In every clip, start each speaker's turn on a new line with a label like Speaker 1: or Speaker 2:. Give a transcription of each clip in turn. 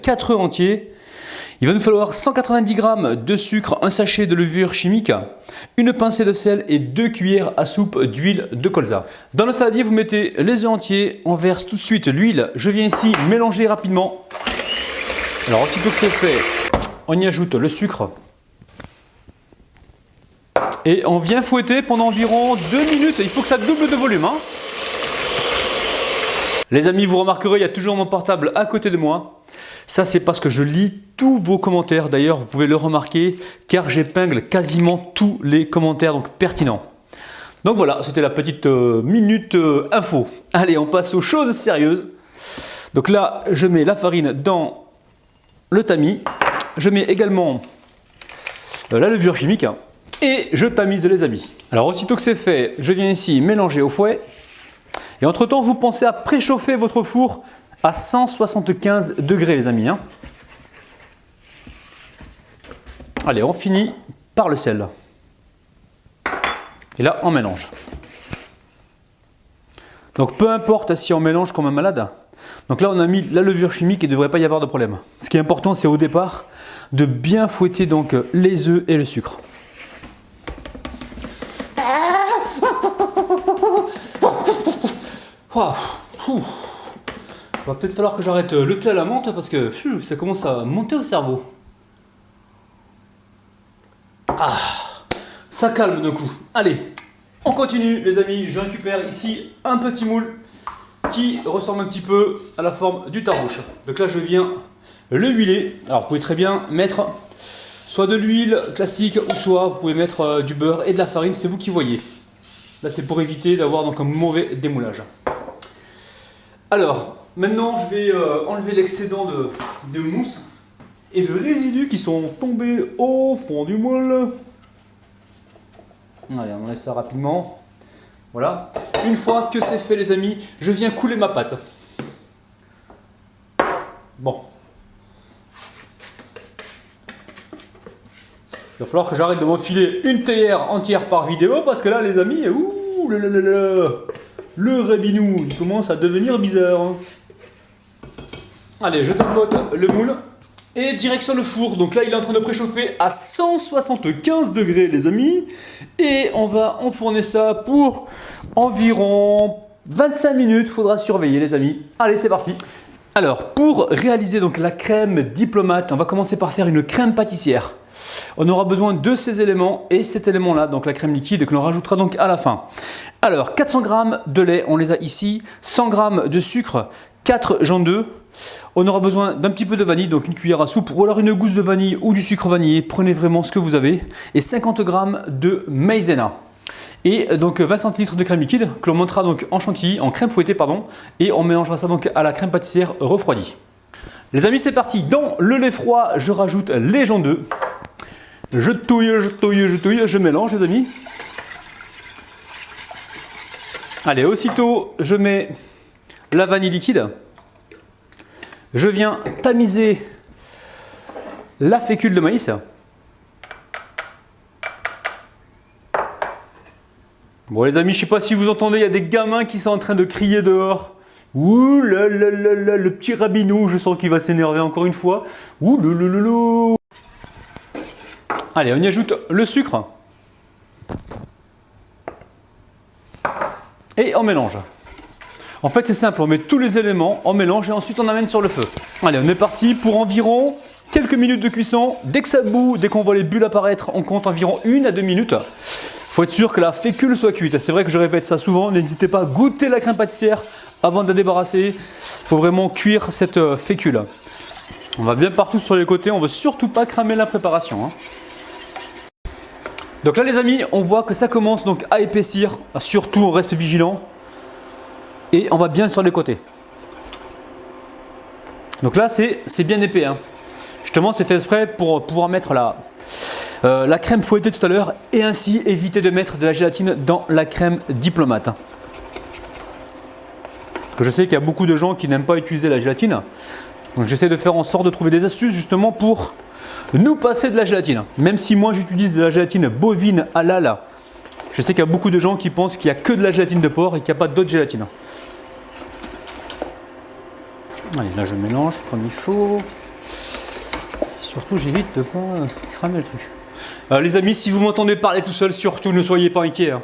Speaker 1: 4 œufs entiers. Il va nous falloir 190 g de sucre, un sachet de levure chimique, une pincée de sel et 2 cuillères à soupe d'huile de colza. Dans le saladier, vous mettez les œufs entiers, on verse tout de suite l'huile. Je viens ici mélanger rapidement. Alors aussitôt que c'est fait, on y ajoute le sucre. Et on vient fouetter pendant environ 2 minutes. Il faut que ça double de volume. Les amis, vous remarquerez, il y a toujours mon portable à côté de moi. Ça, c'est parce que je lis tous vos commentaires. D'ailleurs, vous pouvez le remarquer car j'épingle quasiment tous les commentaires donc pertinents. Donc voilà, c'était la petite minute info. Allez, on passe aux choses sérieuses. Donc là, je mets la farine dans le tamis. Je mets également la levure chimique et je tamise les amis. Alors, aussitôt que c'est fait, je viens ici mélanger au fouet. Et entre-temps, vous pensez à préchauffer votre four à 175 degrés, les amis. Allez, on finit par le sel. Et là, on mélange. Donc, peu importe si on mélange comme un malade. Donc là, on a mis la levure chimique et il ne devrait pas y avoir de problème. Ce qui est important, c'est au départ de bien fouetter donc les œufs et le sucre. Wow. Il va peut-être falloir que j'arrête le thé à la menthe parce que ça commence à monter au cerveau. Ah, ça calme d'un coup. Allez, on continue les amis. Je récupère ici un petit moule qui ressemble un petit peu à la forme du tarbouche. Donc là, je viens le huiler. Alors, vous pouvez très bien mettre soit de l'huile classique ou soit vous pouvez mettre du beurre et de la farine. C'est vous qui voyez. Là, c'est pour éviter d'avoir donc un mauvais démoulage. Alors, maintenant, je vais enlever l'excédent de mousse et de résidus qui sont tombés au fond du moule. Allez, on enlève ça rapidement. Voilà. Une fois que c'est fait, les amis, je viens couler ma pâte. Bon. Il va falloir que j'arrête de m'enfiler une théière entière par vidéo parce que là, les amis, le rabinou, il commence à devenir bizarre. Allez, je tapote le moule et direction le four. Donc là, il est en train de préchauffer à 175 degrés, les amis. Et on va enfourner ça pour environ 25 minutes. Faudra surveiller, les amis. Allez, c'est parti. Alors, pour réaliser donc la crème diplomate, on va commencer par faire une crème pâtissière. On aura besoin de ces éléments et cet élément-là, donc la crème liquide, que l'on rajoutera donc à la fin. Alors, 400 g de lait, on les a ici, 100 g de sucre, 4 jaunes d'œufs. On aura besoin d'un petit peu de vanille, donc une cuillère à soupe, ou alors une gousse de vanille ou du sucre vanillé. Prenez vraiment ce que vous avez. Et 50 g de maïzena. Et donc 20 centilitres de crème liquide que l'on montera donc en chantilly, en crème fouettée, pardon. Et on mélangera ça donc à la crème pâtissière refroidie. Les amis, c'est parti. Dans le lait froid, je rajoute les jaunes d'œufs. Je touille, je mélange, les amis. Allez, aussitôt, je mets la vanille liquide. Je viens tamiser la fécule de maïs. Bon, les amis, je ne sais pas si vous entendez, il y a des gamins qui sont en train de crier dehors. Ouh là là là là, le petit rabinou, je sens qu'il va s'énerver encore une fois. Ouh loulouloulou. Allez, on y ajoute le sucre. Et on mélange. En fait, c'est simple, on met tous les éléments, on mélange et ensuite on amène sur le feu. Allez, on est parti pour environ quelques minutes de cuisson. Dès que ça bout, dès qu'on voit les bulles apparaître, on compte environ 1 à 2 minutes. Il faut être sûr que la fécule soit cuite. C'est vrai que je répète ça souvent, n'hésitez pas à goûter la crème pâtissière avant de la débarrasser. Il faut vraiment cuire cette fécule. On va bien partout sur les côtés, on ne veut surtout pas cramer la préparation. Donc là les amis, on voit que ça commence donc à épaissir. Surtout on reste vigilant. Et on va bien sur les côtés. Donc là c'est bien épais. Justement c'est fait exprès pour pouvoir mettre la crème fouettée tout à l'heure et ainsi éviter de mettre de la gélatine dans la crème diplomate. Parce que je sais qu'il y a beaucoup de gens qui n'aiment pas utiliser la gélatine. Donc j'essaie de faire en sorte de trouver des astuces justement pour nous passer de la gélatine. Même si moi j'utilise de la gélatine bovine halal, je sais qu'il y a beaucoup de gens qui pensent qu'il n'y a que de la gélatine de porc et qu'il n'y a pas d'autre gélatine. Allez, là je mélange comme il faut. surtout j'évite de pas cramer le truc. Les amis, si vous m'entendez parler tout seul, surtout ne soyez pas inquiets. Hein.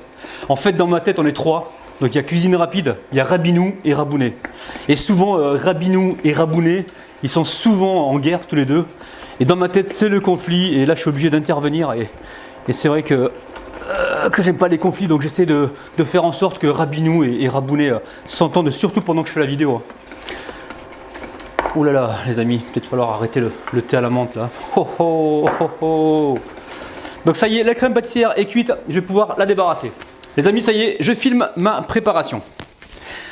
Speaker 1: En fait, dans ma tête, on est trois. Donc il y a cuisine rapide, il y a Rabinou et Rabounet. Et souvent, Rabinou et Rabounet, ils sont souvent en guerre tous les deux. Et dans ma tête, c'est le conflit. Et là, je suis obligé d'intervenir. Et c'est vrai que j'aime pas les conflits. Donc j'essaie de faire en sorte que Rabinou et Rabounet s'entendent, surtout pendant que je fais la vidéo. Ouh là là, les amis, peut-être falloir arrêter le thé à la menthe là. Oh, oh, oh, oh. Donc ça y est, la crème pâtissière est cuite. Je vais pouvoir la débarrasser. Les amis, ça y est, je filme ma préparation.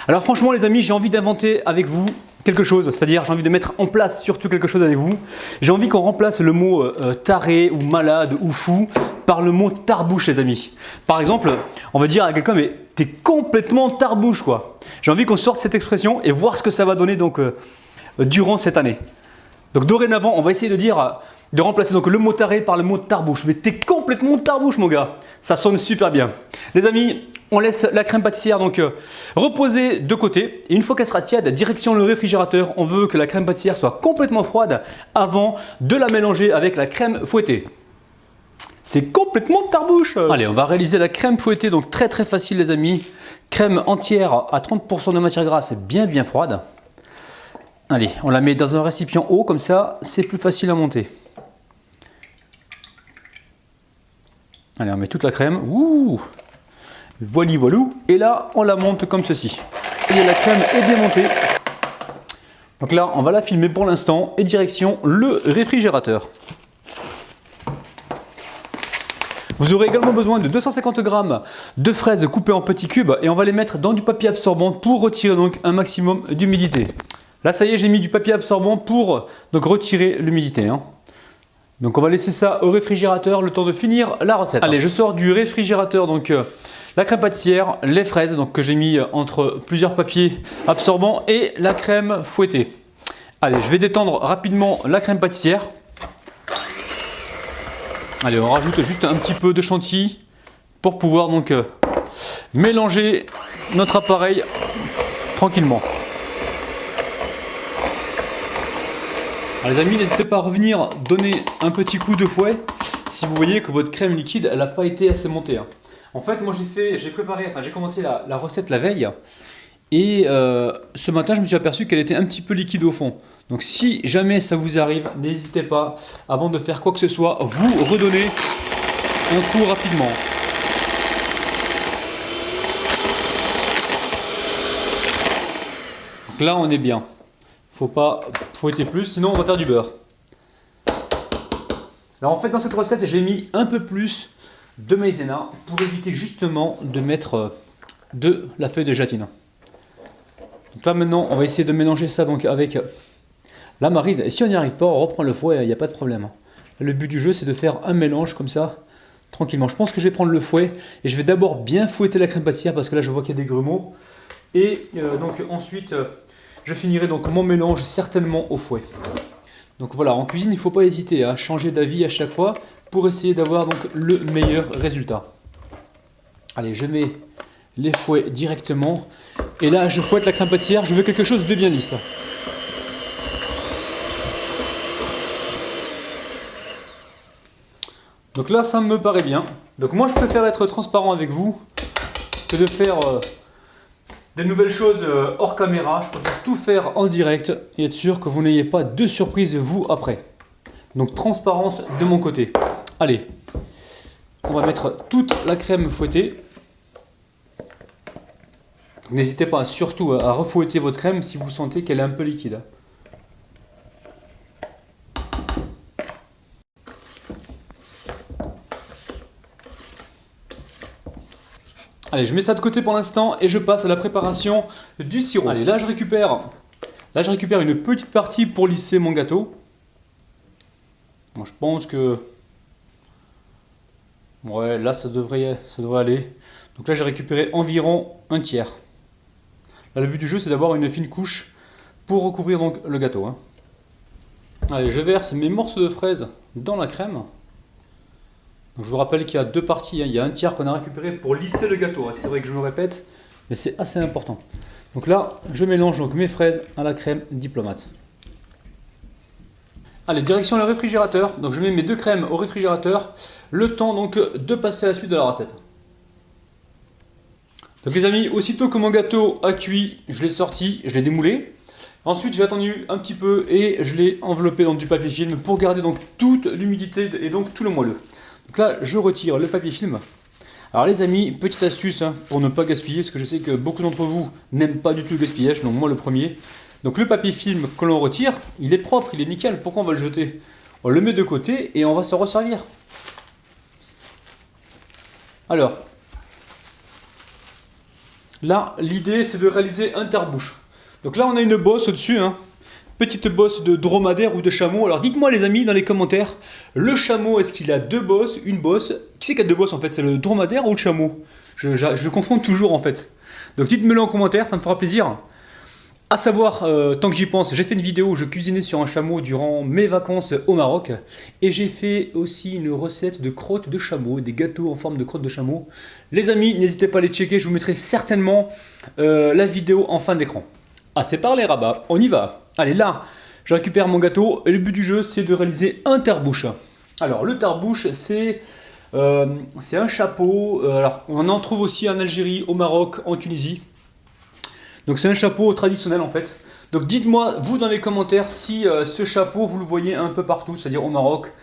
Speaker 1: Alors franchement les amis, j'ai envie d'inventer avec vous quelque chose, c'est-à-dire j'ai envie de mettre en place surtout quelque chose avec vous. J'ai envie qu'on remplace le mot taré ou malade ou fou par le mot tarbouche les amis. Par exemple, on va dire à quelqu'un mais t'es complètement tarbouche quoi. J'ai envie qu'on sorte cette expression et voir ce que ça va donner donc durant cette année. Donc dorénavant, on va essayer de remplacer donc le mot taré par le mot tarbouche. Mais t'es complètement tarbouche mon gars. Ça sonne super bien. Les amis, on laisse la crème pâtissière donc reposer de côté. Et une fois qu'elle sera tiède, direction le réfrigérateur. On veut que la crème pâtissière soit complètement froide avant de la mélanger avec la crème fouettée. C'est complètement tarbouche. Allez, on va réaliser la crème fouettée. Donc très très facile les amis. Crème entière à 30% de matière grasse bien froide. Allez, on la met dans un récipient haut, comme ça, c'est plus facile à monter. Allez, on met toute la crème. Ouh, voili voilou. Et là, on la monte comme ceci. Et la crème est bien montée. Donc là, on va la filmer pour l'instant et direction le réfrigérateur. Vous aurez également besoin de 250 g de fraises coupées en petits cubes et on va les mettre dans du papier absorbant pour retirer donc un maximum d'humidité. Là, ça y est, j'ai mis du papier absorbant pour donc retirer l'humidité. Hein. Donc, on va laisser ça au réfrigérateur le temps de finir la recette. Allez, je sors du réfrigérateur donc la crème pâtissière, les fraises donc, que j'ai mis entre plusieurs papiers absorbants et la crème fouettée. Allez, je vais détendre rapidement la crème pâtissière. Allez, on rajoute juste un petit peu de chantilly pour pouvoir donc mélanger notre appareil tranquillement. Alors les amis, n'hésitez pas à revenir donner un petit coup de fouet si vous voyez que votre crème liquide elle n'a pas été assez montée. Hein. En fait, moi j'ai commencé la recette la veille et ce matin je me suis aperçu qu'elle était un petit peu liquide au fond. Donc si jamais ça vous arrive, n'hésitez pas avant de faire quoi que ce soit, vous redonnez un coup rapidement. Donc là on est bien. Faut pas fouetter plus, sinon on va faire du beurre. Alors en fait dans cette recette j'ai mis un peu plus de maïzena pour éviter justement de mettre de la feuille de gélatine. Donc là maintenant on va essayer de mélanger ça donc avec la maryse. Et si on n'y arrive pas, on reprend le fouet, il n'y a pas de problème. Le but du jeu c'est de faire un mélange comme ça tranquillement. Je pense que je vais prendre le fouet et je vais d'abord bien fouetter la crème pâtissière parce que là je vois qu'il y a des grumeaux. Et donc ensuite je finirai donc mon mélange certainement au fouet. Donc voilà, en cuisine, il ne faut pas hésiter à changer d'avis à chaque fois pour essayer d'avoir donc le meilleur résultat. Allez, je mets les fouets directement. Et là, je fouette la crème pâtissière. Je veux quelque chose de bien lisse. Donc là, ça me paraît bien. Donc moi, je préfère être transparent avec vous que de faire des nouvelles choses hors caméra. Je préfère tout faire en direct et être sûr que vous n'ayez pas de surprise vous après. Donc transparence de mon côté. Allez, on va mettre toute la crème fouettée. N'hésitez pas surtout à refouetter votre crème si vous sentez qu'elle est un peu liquide. Allez, je mets ça de côté pour l'instant et je passe à la préparation du sirop. Allez, là je récupère une petite partie pour lisser mon gâteau. Bon, je pense que ouais, là ça devrait aller. Donc là j'ai récupéré environ un tiers. Là le but du jeu c'est d'avoir une fine couche pour recouvrir donc le gâteau. Hein. Allez, je verse mes morceaux de fraises dans la crème. Donc je vous rappelle qu'il y a deux parties, hein. Il y a un tiers qu'on a récupéré pour lisser le gâteau. C'est vrai que je me répète, mais c'est assez important. Donc là, je mélange donc mes fraises à la crème diplomate. Allez, direction le réfrigérateur. Donc je mets mes 2 crèmes au réfrigérateur. Le temps donc de passer à la suite de la recette. Donc les amis, aussitôt que mon gâteau a cuit, je l'ai sorti, je l'ai démoulé. Ensuite j'ai attendu un petit peu et je l'ai enveloppé dans du papier film pour garder donc toute l'humidité et donc tout le moelleux. Donc là je retire le papier film. Alors les amis, petite astuce pour ne pas gaspiller, parce que je sais que beaucoup d'entre vous n'aiment pas du tout le gaspillage, donc moi le premier. Donc le papier film que l'on retire, il est propre, il est nickel, pourquoi on va le jeter? On le met de côté et on va s'en resservir. Alors, là l'idée c'est de réaliser un tire-bouche. Donc là on a une bosse au-dessus, petite bosse de dromadaire ou de chameau. Alors dites-moi les amis dans les commentaires, le chameau est-ce qu'il a 2 bosses, une bosse? Qui c'est qui a 2 bosses en fait? C'est le dromadaire ou le chameau? Je confonds toujours en fait. Donc dites-me-le en commentaire, ça me fera plaisir. À savoir, tant que j'y pense, j'ai fait une vidéo où je cuisinais sur un chameau durant mes vacances au Maroc. Et j'ai fait aussi une recette de crottes de chameau, des gâteaux en forme de crottes de chameau. Les amis, n'hésitez pas à les checker, je vous mettrai certainement la vidéo en fin d'écran. Assez parlé rabat, on y va. Allez là, je récupère mon gâteau et le but du jeu c'est de réaliser un tire-bouche. Alors le tire-bouche c'est un chapeau, alors on en trouve aussi en Algérie, au Maroc, en Tunisie. Donc c'est un chapeau traditionnel en fait. Donc dites-moi vous dans les commentaires si ce chapeau vous le voyez un peu partout, c'est-à-dire au Maroc,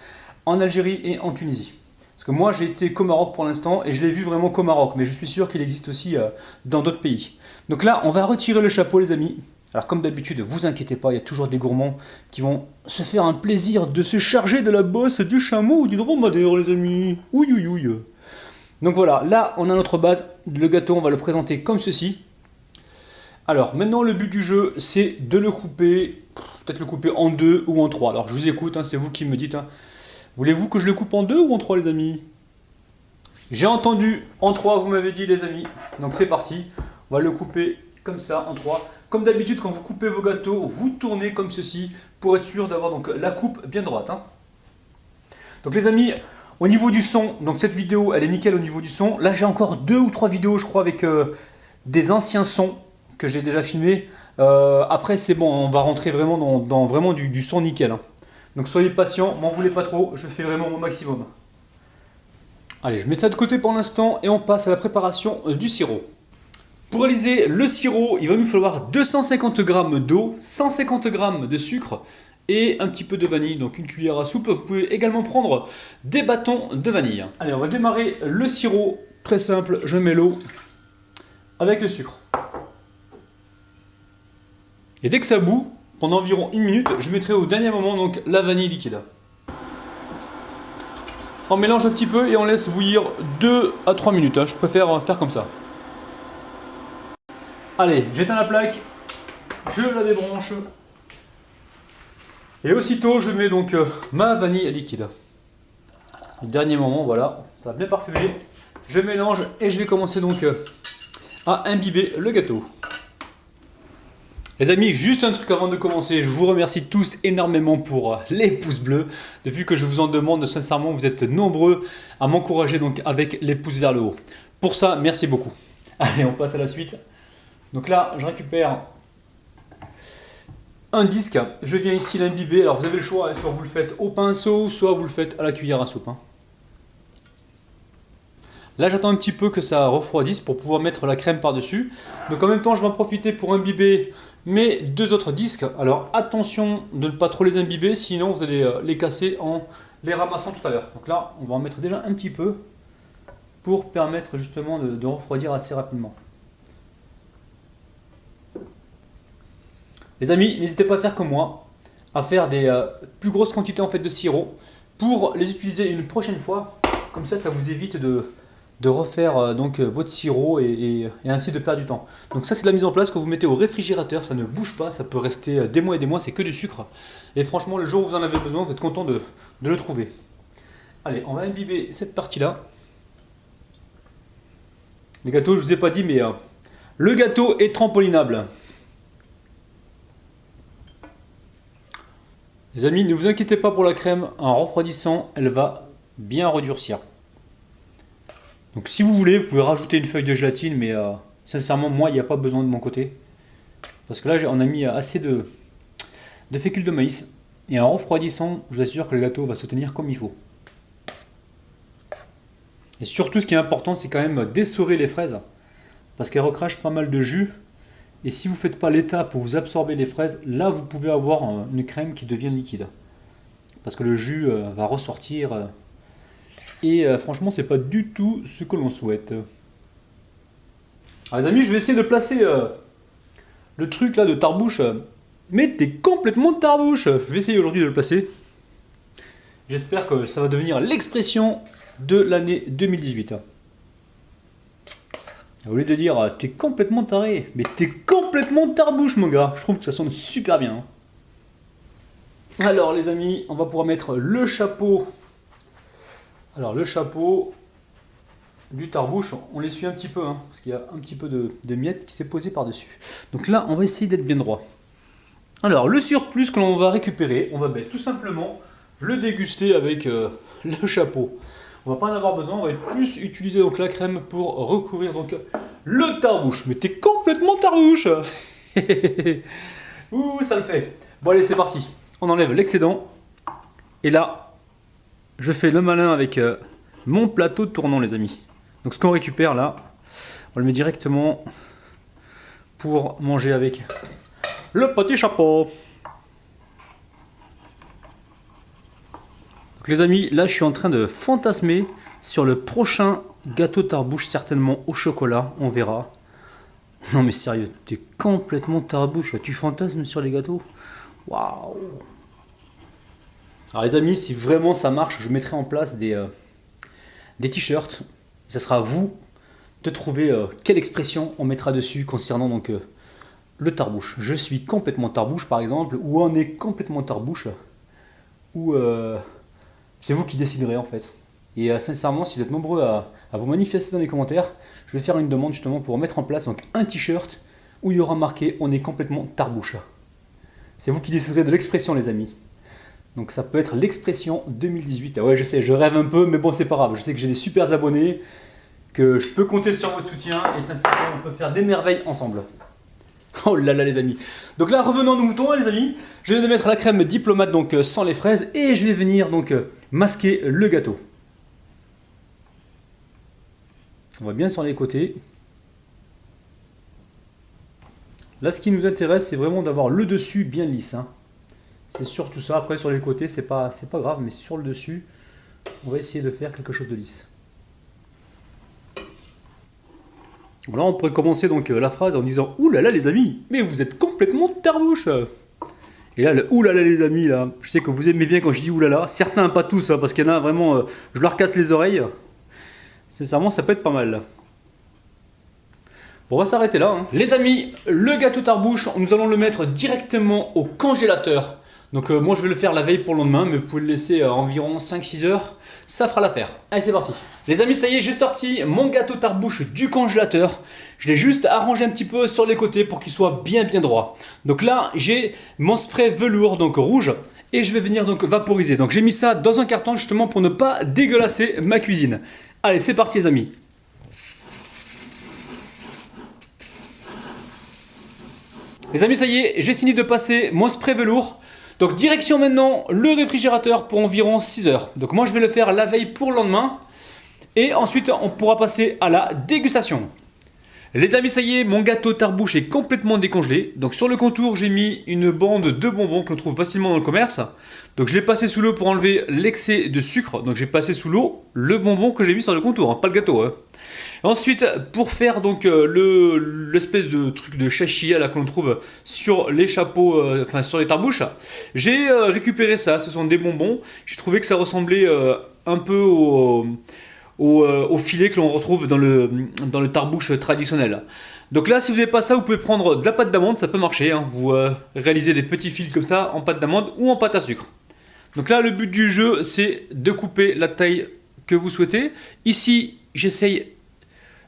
Speaker 1: en Algérie et en Tunisie. Parce que moi j'ai été qu'au Maroc pour l'instant et je l'ai vu vraiment qu'au Maroc, mais je suis sûr qu'il existe aussi dans d'autres pays. Donc là on va retirer le chapeau les amis. Alors comme d'habitude, vous inquiétez pas, il y a toujours des gourmands qui vont se faire un plaisir de se charger de la bosse du chameau ou du dromadaire les amis. Ouïe ouïe ouïe. Donc voilà, là on a notre base, le gâteau on va le présenter comme ceci. Alors maintenant le but du jeu c'est de le couper, peut-être le couper en 2 ou en 3. Alors je vous écoute, c'est vous qui me dites. Voulez-vous que je le coupe en 2 ou en 3 les amis? J'ai entendu en 3 vous m'avez dit les amis. Donc c'est parti, on va le couper comme ça en 3. Comme d'habitude, quand vous coupez vos gâteaux, vous tournez comme ceci pour être sûr d'avoir donc la coupe bien droite. Donc les amis, au niveau du son, donc cette vidéo elle est nickel au niveau du son. Là j'ai encore 2 ou 3 vidéos je crois avec des anciens sons que j'ai déjà filmés. Après c'est bon, on va rentrer vraiment dans vraiment du son nickel. Donc soyez patients, m'en voulez pas trop, je fais vraiment mon maximum. Allez, je mets ça de côté pour l'instant et on passe à la préparation du sirop. Pour réaliser le sirop, il va nous falloir 250 g d'eau, 150 g de sucre et un petit peu de vanille, donc une cuillère à soupe. Vous pouvez également prendre des bâtons de vanille. Allez, on va démarrer le sirop. Très simple, je mets l'eau avec le sucre. Et dès que ça bout, pendant environ 1 minute, je mettrai au dernier moment donc la vanille liquide. On mélange un petit peu et on laisse bouillir 2 à 3 minutes. Je préfère faire comme ça. Allez, j'éteins la plaque, je la débranche. Et aussitôt, je mets donc ma vanille liquide. Au dernier moment, voilà, ça a bien parfumé. Je mélange et je vais commencer donc à imbiber le gâteau. Les amis, juste un truc avant de commencer, je vous remercie tous énormément pour les pouces bleus. Depuis que je vous en demande, sincèrement, vous êtes nombreux à m'encourager donc avec les pouces vers le haut. Pour ça, merci beaucoup. Allez, on passe à la suite. Donc là, je récupère un disque, je viens ici l'imbiber. Alors vous avez le choix, soit vous le faites au pinceau, soit vous le faites à la cuillère à soupe. Là, j'attends un petit peu que ça refroidisse pour pouvoir mettre la crème par-dessus. Donc en même temps, je vais en profiter pour imbiber mes 2 autres disques. Alors attention de ne pas trop les imbiber, sinon vous allez les casser en les ramassant tout à l'heure. Donc là, on va en mettre déjà un petit peu pour permettre justement de refroidir assez rapidement. Les amis, n'hésitez pas à faire comme moi, à faire des plus grosses quantités en fait de sirop pour les utiliser une prochaine fois. Comme ça, ça vous évite de refaire donc votre sirop et ainsi de perdre du temps. Donc ça, c'est la mise en place que vous mettez au réfrigérateur, ça ne bouge pas, ça peut rester des mois et des mois, c'est que du sucre. Et franchement, le jour où vous en avez besoin, vous êtes content de le trouver. Allez, on va imbiber cette partie-là. Les gâteaux, je ne vous ai pas dit, mais le gâteau est trampolinable. Les amis, ne vous inquiétez pas pour la crème, en refroidissant, elle va bien redurcir. Donc si vous voulez, vous pouvez rajouter une feuille de gélatine, mais sincèrement, moi, il n'y a pas besoin de mon côté. Parce que là, on a mis assez de fécule de maïs, Et en refroidissant, je vous assure que le gâteau va se tenir comme il faut. Et surtout, ce qui est important, c'est quand même d'essorer les fraises. Parce qu'elles recrachent pas mal de jus. Et si vous ne faites pas l'étape où vous absorbez les fraises, là, vous pouvez avoir une crème qui devient liquide. Parce que le jus va ressortir. Et franchement, c'est pas du tout ce que l'on souhaite. Alors les amis, je vais essayer de placer le truc là de tarbouche. Mais t'es complètement tarbouche. Je vais essayer aujourd'hui de le placer. J'espère que ça va devenir l'expression de l'année 2018. Au lieu de dire t'es complètement taré, mais t'es complètement tarbouche mon gars. Je trouve que ça sonne super bien. Alors les amis, on va pouvoir mettre le chapeau. Alors le chapeau du tarbouche, on l'essuie un petit peu, hein, parce qu'il y a un petit peu de miettes qui s'est posé par-dessus. Donc là, on va essayer d'être bien droit. Alors le surplus que l'on va récupérer, on va tout simplement le déguster avec le chapeau. On va pas en avoir besoin, on va plus utiliser donc la crème pour recouvrir donc le tarbouche. Mais t'es complètement tarbouche. Ouh, ça le fait. Bon allez, c'est parti. On enlève l'excédent. Et là, je fais le malin avec mon plateau tournant les amis. Donc ce qu'on récupère là, on le met directement pour manger avec le petit chapeau. Donc les amis, là je suis en train de fantasmer sur le prochain gâteau tarbouche, certainement au chocolat, on verra. Non mais sérieux, t'es complètement tarbouche, tu fantasmes sur les gâteaux. Waouh. Alors les amis, si vraiment ça marche, je mettrai en place des t-shirts. Ce sera à vous de trouver quelle expression on mettra dessus concernant donc le tarbouche. Je suis complètement tarbouche par exemple, ou on est complètement tarbouche, ou c'est vous qui déciderez en fait. Et sincèrement, si vous êtes nombreux à vous manifester dans les commentaires, je vais faire une demande justement pour mettre en place donc, un t-shirt où il y aura marqué on est complètement tarbouche. C'est vous qui déciderez de l'expression les amis. Donc ça peut être l'expression 2018. Ah ouais, je sais, je rêve un peu, mais bon, c'est pas grave. Je sais que j'ai des super abonnés, que je peux compter sur votre soutien, et sincèrement, on peut faire des merveilles ensemble. Oh là là les amis. Donc là, revenons à nos moutons les amis. Je viens de mettre la crème diplomate donc sans les fraises, et je vais venir donc masquer le gâteau. On va bien sur les côtés. Là, ce qui nous intéresse, c'est vraiment d'avoir le dessus bien lisse. Hein. C'est surtout ça. Après, sur les côtés, c'est pas grave, mais sur le dessus, on va essayer de faire quelque chose de lisse. Voilà, on pourrait commencer donc la phrase en disant « Ouh là là les amis, mais vous êtes complètement tarbouche !» Et là, le « Ouh là là les amis », là, je sais que vous aimez bien quand je dis « Ouh là là ». Certains, pas tous, hein, parce qu'il y en a vraiment, je leur casse les oreilles. Sincèrement, ça peut être pas mal. Bon, on va s'arrêter là. Hein. Les amis, le gâteau tarbouche, nous allons le mettre directement au congélateur. Donc moi, je vais le faire la veille pour le lendemain, mais vous pouvez le laisser environ 5-6 heures. Ça fera l'affaire. Allez, c'est parti. Les amis, ça y est, j'ai sorti mon gâteau tarbouche du congélateur. Je l'ai juste arrangé un petit peu sur les côtés pour qu'il soit bien droit. Donc là, j'ai mon spray velours, donc rouge. Et je vais venir donc vaporiser. Donc j'ai mis ça dans un carton justement pour ne pas dégueulasser ma cuisine. Allez, c'est parti les amis. Les amis, ça y est, j'ai fini de passer mon spray velours. Donc direction maintenant le réfrigérateur pour environ 6 heures. Donc moi je vais le faire la veille pour le lendemain. Et ensuite on pourra passer à la dégustation. Les amis, ça y est, mon gâteau tarbouche est complètement décongelé. Donc sur le contour, j'ai mis une bande de bonbons que l'on trouve facilement dans le commerce. Donc je l'ai passé sous l'eau pour enlever l'excès de sucre. Donc j'ai passé sous l'eau le bonbon que j'ai mis sur le contour, hein, pas le gâteau. Hein. Ensuite, pour faire donc l'espèce de truc de chachia là que l'on trouve sur les chapeaux, enfin sur les tarbouches, j'ai récupéré ça. Ce sont des bonbons. J'ai trouvé que ça ressemblait un peu au filet que l'on retrouve dans le tarbouche traditionnel. Donc là, si vous n'avez pas ça, vous pouvez prendre de la pâte d'amande, ça peut marcher. Hein. Vous réalisez des petits fils comme ça en pâte d'amande ou en pâte à sucre. Donc là, le but du jeu, c'est de couper la taille que vous souhaitez. Ici, j'essaye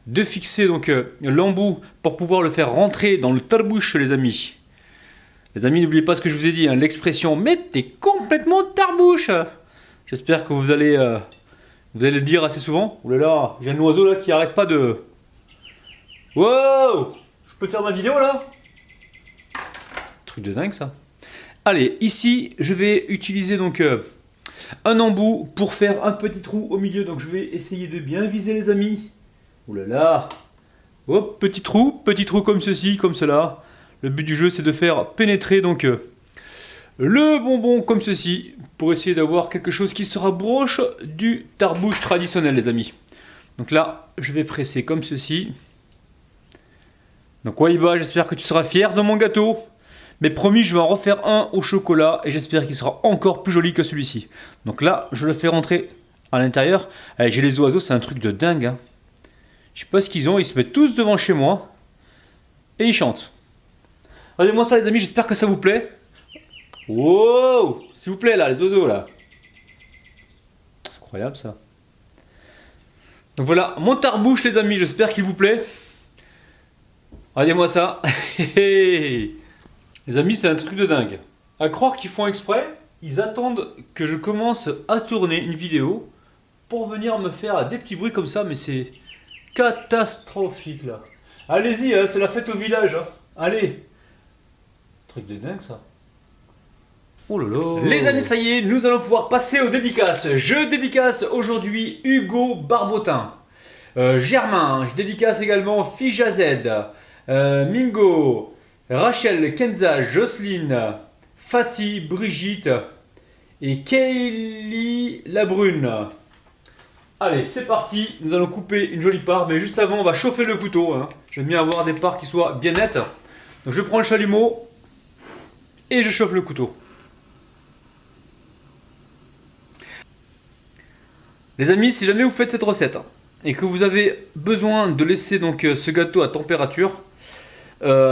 Speaker 1: de fixer donc l'embout pour pouvoir le faire rentrer dans le tarbouche, les amis. Les amis, n'oubliez pas ce que je vous ai dit, hein, l'expression « mais t'es complètement tarbouche ». J'espère que vous allez le dire assez souvent. Oh là là, j'ai un oiseau là qui arrête pas de... Wow! Je peux faire ma vidéo là? Truc de dingue ça. Allez, ici, je vais utiliser donc un embout pour faire un petit trou au milieu. Donc je vais essayer de bien viser les amis. Ouh là là. Hop, petit trou comme ceci, comme cela. Le but du jeu, c'est de faire pénétrer donc le bonbon comme ceci pour essayer d'avoir quelque chose qui se rapproche du tarbouche traditionnel, les amis. Donc là, je vais presser comme ceci. Donc Waiba, j'espère que tu seras fier de mon gâteau. Mais promis, je vais en refaire un au chocolat et j'espère qu'il sera encore plus joli que celui-ci. Donc là, je le fais rentrer à l'intérieur. Allez, j'ai les oiseaux, c'est un truc de dingue. Hein. Je sais pas ce qu'ils ont, ils se mettent tous devant chez moi et ils chantent. Regardez-moi ça les amis, j'espère que ça vous plaît. Wow, s'il vous plaît là, les oiseaux là. C'est incroyable ça. Donc voilà, mon tarbouche les amis, j'espère qu'il vous plaît. Regardez-moi ça. Les amis, c'est un truc de dingue. À croire qu'ils font exprès, ils attendent que je commence à tourner une vidéo pour venir me faire des petits bruits comme ça, mais c'est catastrophique là. Allez-y, hein, c'est la fête au village. Hein. Allez. Truc de dingue ça. Oh là là. Les amis, ça y est, nous allons pouvoir passer aux dédicaces. Je dédicace aujourd'hui Hugo Barbotin. Germain, je dédicace également Fija Z, Mingo, Rachel, Kenza, Jocelyne, Fatih, Brigitte et Kaylee Labrune. Allez, c'est parti, nous allons couper une jolie part, mais juste avant, on va chauffer le couteau. Hein. J'aime bien avoir des parts qui soient bien nettes. Donc je prends le chalumeau et je chauffe le couteau. Les amis, si jamais vous faites cette recette et que vous avez besoin de laisser donc ce gâteau à température,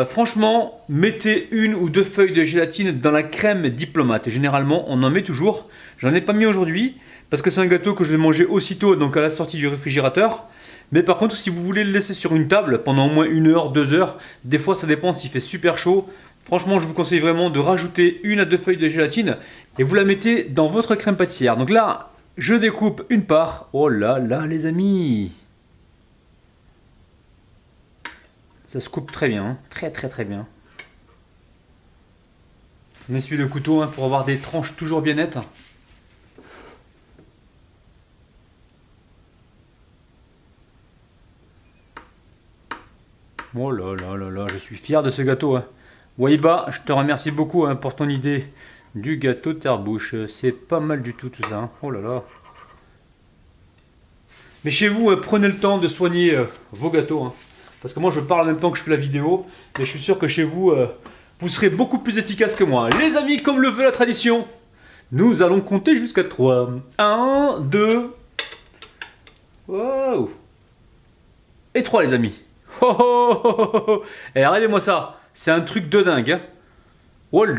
Speaker 1: franchement, mettez une ou deux feuilles de gélatine dans la crème diplomate. Et généralement, on en met toujours. J'en ai pas mis aujourd'hui parce que c'est un gâteau que je vais manger aussitôt, donc à la sortie du réfrigérateur. Mais par contre, si vous voulez le laisser sur une table pendant au moins 1 heure, 2 heures, des fois ça dépend s'il fait super chaud. Franchement, je vous conseille vraiment de rajouter 1 à 2 feuilles de gélatine et vous la mettez dans votre crème pâtissière. Donc là, je découpe une part. Oh là là, les amis! Ça se coupe très bien, hein. Très bien. On essuie le couteau hein, pour avoir des tranches toujours bien nettes. Oh là là là là, je suis fier de ce gâteau. Hein. Waiba, je te remercie beaucoup hein, pour ton idée du gâteau de tarbouche. C'est pas mal du tout ça. Hein. Oh là là. Mais chez vous, prenez le temps de soigner vos gâteaux. Hein. Parce que moi je parle en même temps que je fais la vidéo, mais je suis sûr que chez vous, vous serez beaucoup plus efficace que moi. Les amis, comme le veut la tradition, nous allons compter jusqu'à 3. 1, 2, wow. Et 3 les amis. Oh, oh, oh, oh, oh. Et regardez-moi ça, c'est un truc de dingue. Hein. Oh là.